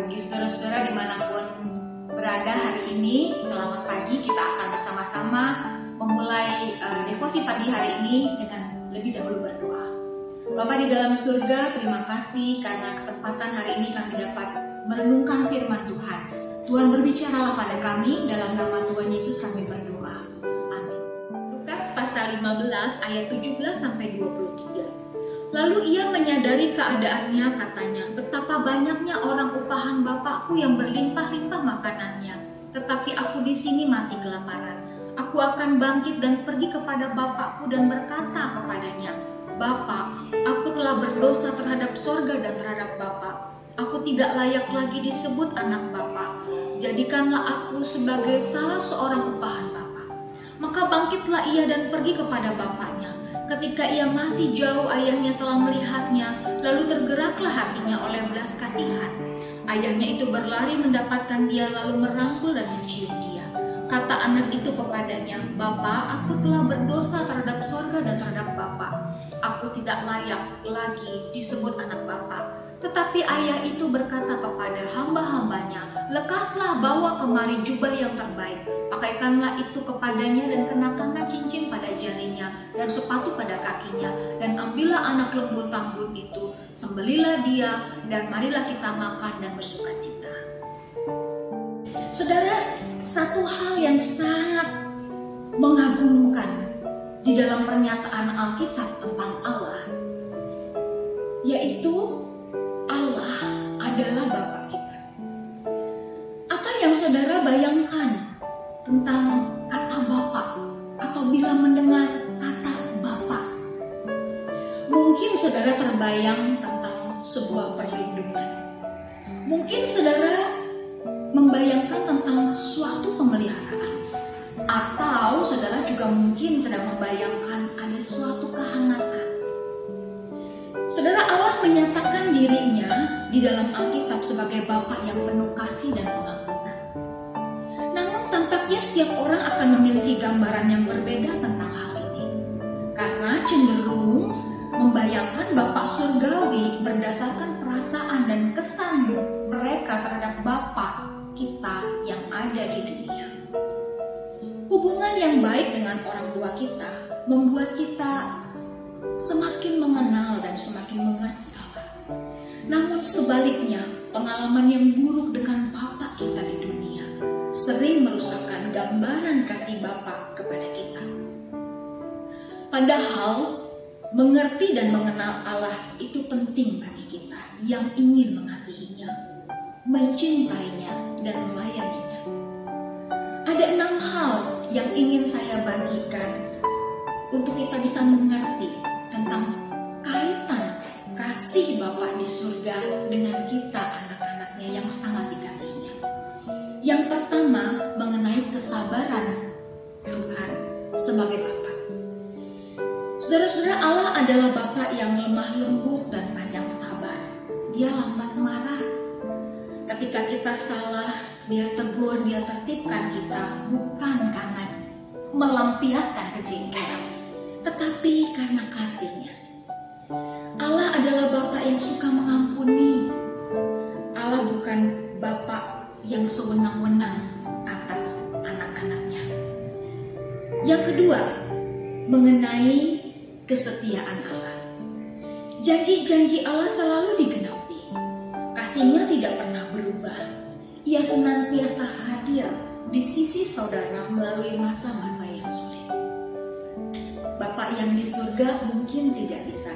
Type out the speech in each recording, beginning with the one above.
Bagi saudara-saudara dimanapun berada hari ini, selamat pagi. Kita akan bersama-sama memulai devosi pagi hari ini dengan lebih dahulu berdoa. Bapa di dalam surga, terima kasih karena kesempatan hari ini kami dapat merenungkan firman Tuhan. Tuhan berbicaralah pada kami, dalam nama Tuhan Yesus kami berdoa. Amin. Lukas pasal 15 ayat 17-23. Lalu ia menyadari keadaannya, katanya, betapa banyaknya orang upahan bapakku yang berlimpah-limpah makanannya, tetapi aku di sini mati kelaparan. Aku akan bangkit dan pergi kepada bapakku dan berkata kepadanya, Bapa, aku telah berdosa terhadap sorga dan terhadap Bapa. Aku tidak layak lagi disebut anak Bapa. Jadikanlah aku sebagai salah seorang upahan Bapa. Maka bangkitlah ia dan pergi kepada bapaknya. Ketika ia masih jauh, ayahnya telah melihatnya, lalu tergeraklah hatinya oleh belas kasihan. Ayahnya itu berlari mendapatkan dia, lalu merangkul dan mencium dia. Kata anak itu kepadanya, Bapa, aku telah berdosa terhadap sorga dan terhadap Bapa. Aku tidak layak lagi disebut anak Bapa. Tetapi ayah itu berkata kepada hamba-hambanya, lekaslah, bawa kemari jubah yang terbaik, pakaikanlah itu kepadanya dan kenakanlah cincin pada jarinya dan sepatu pada kakinya, dan ambillah anak lembu tambun itu, sembelilah dia, dan marilah kita makan dan bersukacita. Saudara, satu hal yang sangat mengagumkan di dalam pernyataan Alkitab tentang Allah, yaitu Allah adalah Bapa kita. Apa yang saudara bayangkan tentang kata Bapa atau bila mendengar kata Bapa? Mungkin saudara terbayang tentang sebuah perlindungan. Mungkin saudara membayangkan tentang suatu pemeliharaan. Atau saudara juga mungkin sedang membayangkan ada suatu kehangatan. Saudara, Allah menyatakan dirinya di dalam Alkitab sebagai Bapa yang penuh kasih dan pengampunan. Namun tampaknya setiap orang akan memiliki gambaran yang berbeda tentang hal ini. Karena cenderung membayangkan Bapa surgawi berdasarkan perasaan dan kesan mereka terhadap Bapa kita yang ada di dunia. Hubungan yang baik dengan orang tua kita membuat kita semakin mengenal dan semakin mengerti Allah. Namun sebaliknya, pengalaman yang buruk dengan Bapa kita di dunia sering merusakkan gambaran kasih Bapa kepada kita. Padahal, mengerti dan mengenal Allah itu penting bagi kita yang ingin mengasihinya, mencintainya, dan melayaninya. Ada 6 hal yang ingin saya bagikan untuk kita bisa mengerti tentang kaitan kasih Bapa di surga dengan kita anak-anaknya yang sangat dikasihinya. Yang pertama, mengenai kesabaran Tuhan sebagai Bapa. Saudara-saudara, Allah adalah Bapa yang lemah lembut dan panjang sabar. Dia lambat marah. Ketika kita salah, Dia tegur, Dia tertibkan kita, bukan karena melampiaskan kejengkelan, tetapi karena kasih-Nya. Allah adalah Bapa yang suka mengampuni. Allah bukan Bapa yang sewenang-wenang atas anak-anaknya. Yang kedua, mengenai kesetiaan Allah. Janji-janji Allah selalu digenapi. Kasih-Nya tidak pernah berubah. Ia senantiasa hadir di sisi saudara melalui masa-masa yang sulit. Bapak yang di surga mungkin tidak bisa,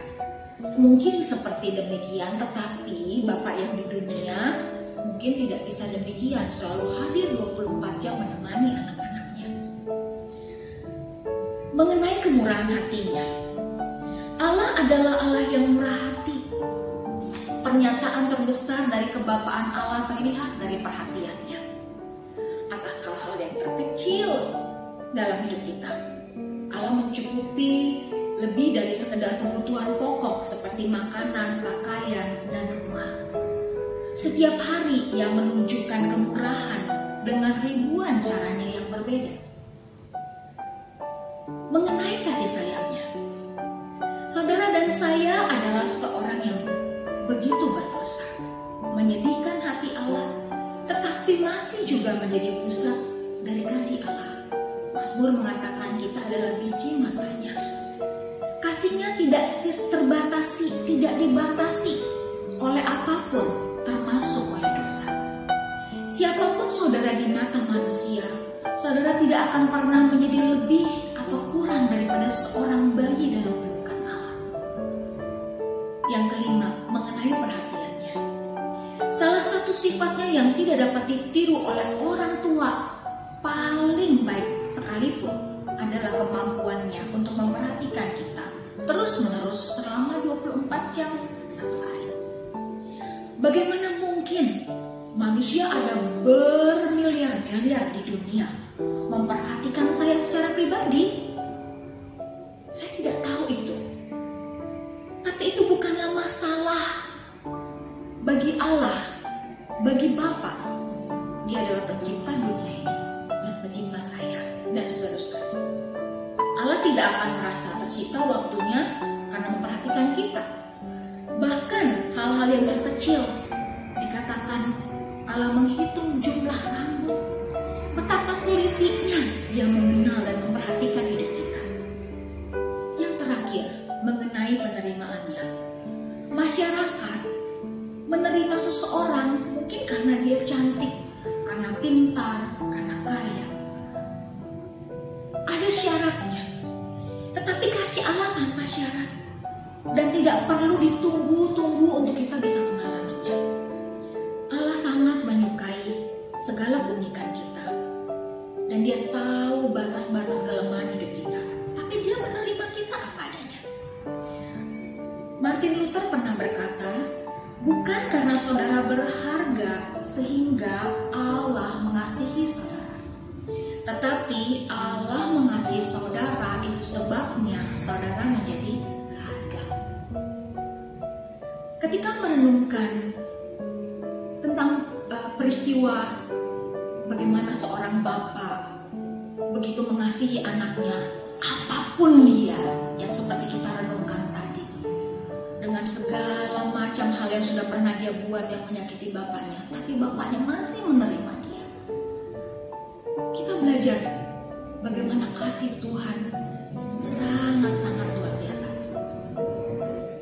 mungkin seperti demikian, tetapi Bapak yang di dunia mungkin tidak bisa demikian, selalu hadir 24 jam menemani anak-anaknya. Mengenai kemurahan hatinya, Allah adalah Allah yang murah hati. Pernyataan terbesar dari kebapaan Allah terlihat dari perhatiannya atas hal-hal yang terkecil dalam hidup kita. Allah mencukupi lebih dari sekedar kebutuhan pokok seperti makanan, pakaian, dan rumah. Setiap hari Ia menunjukkan kemurahan dengan ribuan caranya yang berbeda. Mengenai kasih sayangnya, saudara dan saya adalah seorang yang begitu berdosa. menyedihkan hati Allah, tetapi masih juga menjadi pusat dari kasih Allah. Mazmur mengatakan kita adalah biji matanya. Kasihnya tidak terbatasi, tidak dibatasi oleh apapun, termasuk oleh dosa. Siapapun saudara di mata manusia, saudara tidak akan pernah menjadi lebih atau kurang daripada seorang bayi dalam pelukan Allah. Yang kelima, mengenai perhatiannya. Salah satu sifatnya yang tidak dapat ditiru oleh orang tua paling baik sekalipun adalah kemampuannya untuk memperhatikan kita terus-menerus selama 24 jam satu hari. Bagaimana mungkin manusia ada bermiliar-miliar di dunia memperhatikan saya secara pribadi? Saya tidak tahu itu. Tapi itu bukanlah masalah bagi Allah, bagi Bapa. Dia adalah pencipta dunia ini dan pencipta saya dan saudara-saudara. Allah tidak akan merasa tersita waktunya karena memperhatikan kita. Bahkan hal-hal yang terkecil dikatakan Allah menghitung jumlah rambut. Betapa telitinya Dia mengenal dan memperhatikan hidup kita. Yang terakhir, mengenai penerimaannya. Masyarakat menerima seseorang mungkin karena dia cantik, karena pintar, karena kaya. Ada syaratnya. Tetapi kasih Allah tanpa syarat dan tidak perlu ditunggu-tunggu untuk kita bisa mengalaminya. Allah sangat menyukai segala keunikan kita dan Dia tahu batas-batas kelemahan hidup kita, tapi Dia menerima kita apa adanya. Martin Luther pernah berkata, bukan karena saudara berharga sehingga Allah mengasihi saudara, tetapi Allah mengasihi saudara itu sebabnya saudara menjadi berharga. Ketika merenungkan tentang peristiwa bagaimana seorang bapak begitu mengasihi anaknya, apapun dia yang seperti kita renungkan tadi, dengan segala macam hal yang sudah pernah dia buat yang menyakiti bapaknya, tapi bapaknya masih menerima dia. Kita belajar bagaimana kasih Tuhan sangat-sangat luar biasa.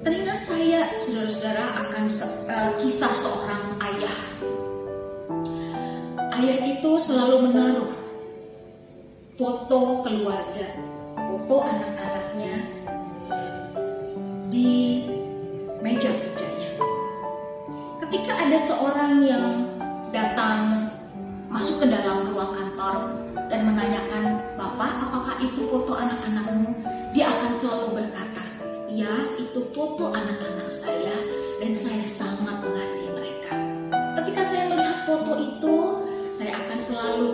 Teringat saya, saudara-saudara, akan kisah seorang ayah. Ayah itu selalu menaruh foto keluarga, foto anak-anaknya di meja kerjanya. Ketika ada seorang yang datang masuk ke dalam ruang kantor dan menanyakan, "Bapak, apakah itu foto anak-anakmu?" Dia akan selalu berkata, "Ya, itu foto anak-anak saya dan saya sangat mengasihi mereka. Ketika saya melihat foto itu, saya akan selalu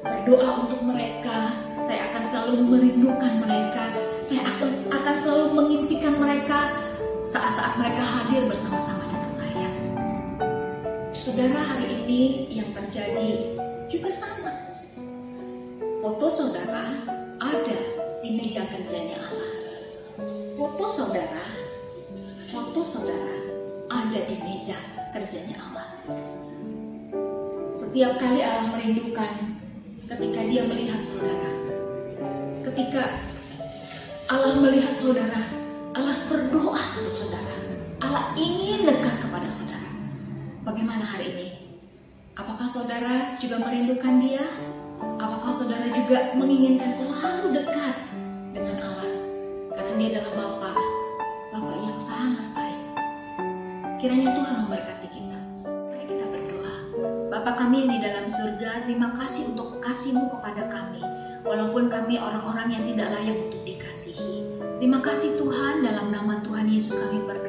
berdoa untuk mereka, saya akan selalu merindukan mereka, saya akan selalu mengimpikan mereka saat-saat mereka hadir bersama-sama dengan saya." Saudara, hari ini yang terjadi juga sama. Foto saudara ada di meja kerjanya Allah. Foto saudara ada di meja kerjanya Allah. Setiap kali Allah merindukan ketika Dia melihat saudara. Ketika Allah melihat saudara, Allah berdoa untuk saudara. Allah ingin dekat kepada saudara. Bagaimana hari ini? Apakah saudara juga merindukan Dia? Apakah saudara juga menginginkan selalu dekat dengan Allah? Karena Dia adalah Bapa yang sangat baik. Kiranya Tuhan memberkati kita. Mari kita berdoa. Bapa kami yang di dalam surga, terima kasih untuk kasih-Mu kepada kami, walaupun kami orang-orang yang tidak layak untuk dikasihi. Terima kasih Tuhan, dalam nama Tuhan Yesus kami berdoa.